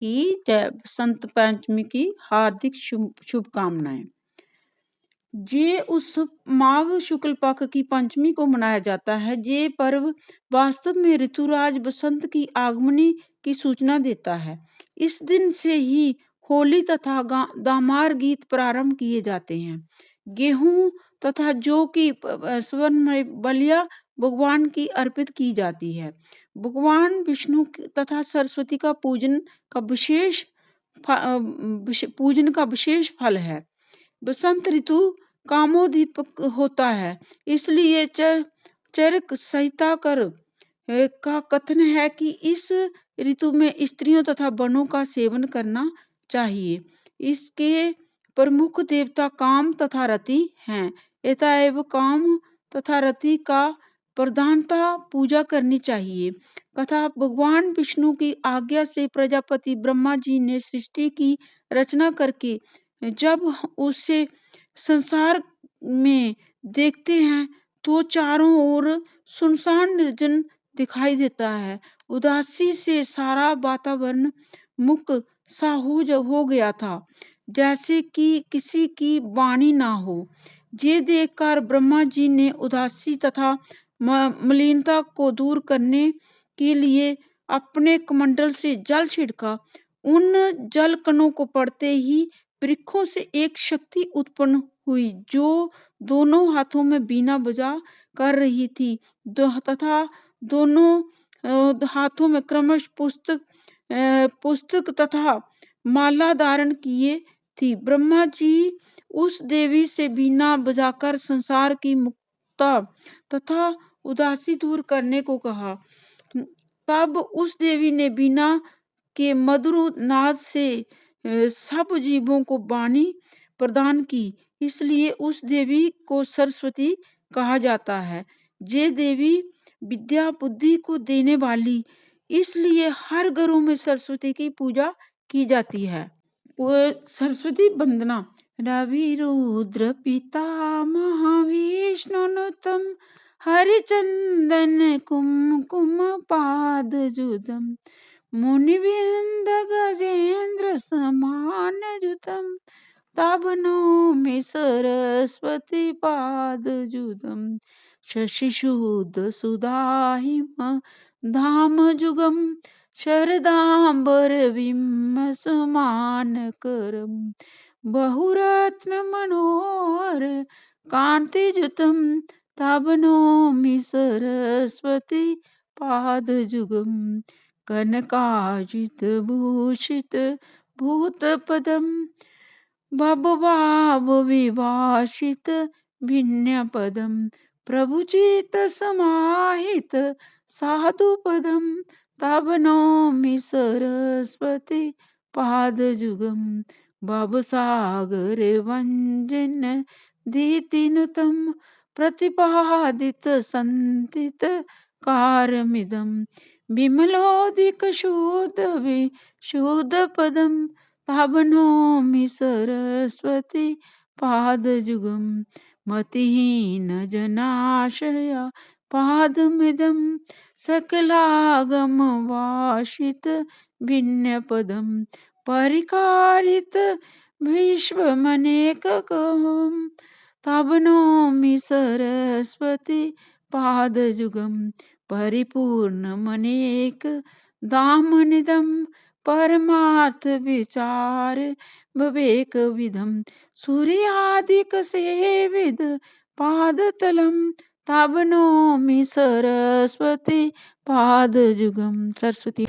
की जय। बसंत पंचमी की हार्दिक शुभकामनाएं। ये उत्सव माघ शुक्ल पक्ष की पंचमी को मनाया जाता है। ये पर्व वास्तव में ऋतुराज बसंत की आगमनी की सूचना देता है। इस दिन से ही होली तथा दामार गीत प्रारंभ किए जाते हैं। गेहूं तथा जौ की स्वर्ण बलिया भगवान की अर्पित की जाती है। भगवान विष्णु तथा सरस्वती का पूजन का विशेष फल है। बसंत ऋतु कामोदीपक होता है, इसलिए चरक संहिता का कथन है कि इस ऋतु में स्त्रियों तथा वनों का सेवन करना चाहिए। इसके प्रमुख देवता काम तथा रति हैं। अतएव काम तथा रति का प्रधानता पूजा करनी चाहिए। कथा भगवान विष्णु की आज्ञा से प्रजापति ब्रह्मा जी ने सृष्टि की रचना करके जब उसे संसार में देखते हैं तो चारों ओर सुनसान निर्जन दिखाई देता है। उदासी से सारा वातावरण मुक सा हो गया था, जैसे कि किसी की वाणी ना हो। ये देखकर ब्रह्मा जी ने उदासी तथा मलिनता को दूर करने के लिए अपने कमंडल से जल छिड़का। उन जल कणों को पड़ते ही वृक्षों से एक शक्ति उत्पन्न हुई, जो दोनों हाथों में बीना बजा कर रही थी तथा दोनों हाथों में क्रमश पुस्तक तथा माला धारण किए थी। ब्रह्मा जी उस देवी से बीना बजाकर संसार की मुक्ता तथा उदासी दूर करने को कहा। तब उस देवी ने बीना के मधुर नाद से सब जीवों को वाणी प्रदान की, इसलिए उस देवी को सरस्वती कहा जाता है। ये देवी विद्या बुद्धि को देने वाली, इसलिए हर घरों में सरस्वती की पूजा की जाती है। सरस्वती वंदना। रवि रुद्र पिता महाविष्णुनुतम हरिचंदन कुमकुम पाद जुदम मुनिवृंद गजेंद्र समान जुतम तब नौमि सरस्वती पाद जुदम शशि शुद्ध सुधाहिम धाम जुगम शरदांबर विम समान करम बहुरत्न मनोहर कांति जुतम तब नौमि सरस्वती पाद जुगम कनकाजित भूषित भूत पदम बबवाब विभाषित भिन्न पदम प्रभुचित समाहित साधु पदम तब नौमि सरस्वती पाद जुगम भवसागर वंजन दीतिनुतम प्रतिपादित संतित कारमिदम विमलोदिक शुद्ध पदम तब नौमि सरस्वती पाद जुगम मतिहीन जनाशय पादमिदम सकलागम वासित भिन्न पदम परिकारित विश्वमनेक कहम तब नौमि सरस्वती पाद जुगम परिपूर्ण मनेक दामनिदम परमार्थ विचार विवेक विधम सूर्यादिक सेविद पाद तलम तब नौमि सरस्वती पाद जुगम। सरस्वती